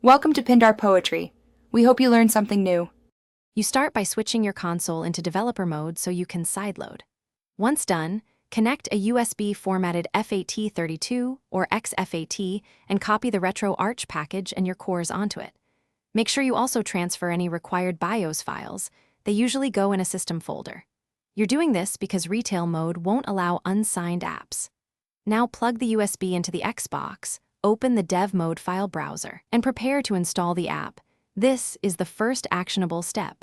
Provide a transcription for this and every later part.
Welcome to Pindar Poetry. We hope you learned something new. You start by switching your console into developer mode so you can sideload. Once done, connect a USB-formatted FAT32 or XFAT and copy the Retroarch package and your cores onto it. Make sure you also transfer any required BIOS files. They usually go in a system folder. You're doing this because retail mode won't allow unsigned apps. Now plug the USB into the Xbox, open the dev mode file browser, and prepare to install the app. This is the first actionable step.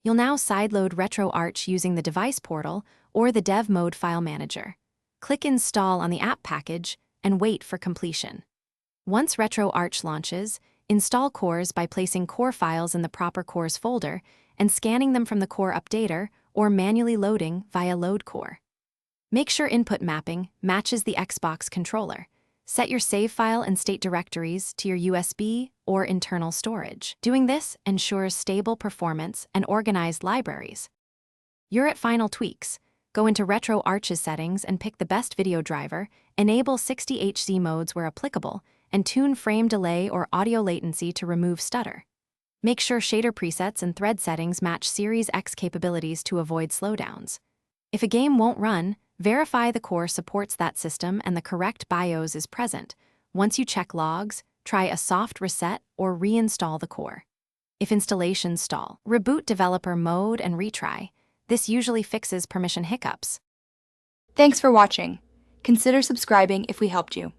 You'll now sideload Retroarch using the device portal or the dev mode file manager. Click Install on the app package and wait for completion. Once Retroarch launches, install cores by placing core files in the proper cores folder and scanning them from the core updater or manually loading via load core. Make sure input mapping matches the Xbox controller. Set your save file and state directories to your USB or internal storage. Doing this ensures stable performance and organized libraries. You're at final tweaks. Go into Retroarch's settings and pick the best video driver, enable 60Hz modes where applicable, and tune frame delay or audio latency to remove stutter. Make sure shader presets and thread settings match Series X capabilities to avoid slowdowns. If a game won't run, verify the core supports that system and the correct BIOS is present. Once you check logs, try a soft reset or reinstall the core. If installations stall, reboot developer mode and retry. This usually fixes permission hiccups. Thanks for watching. Consider subscribing if we helped you.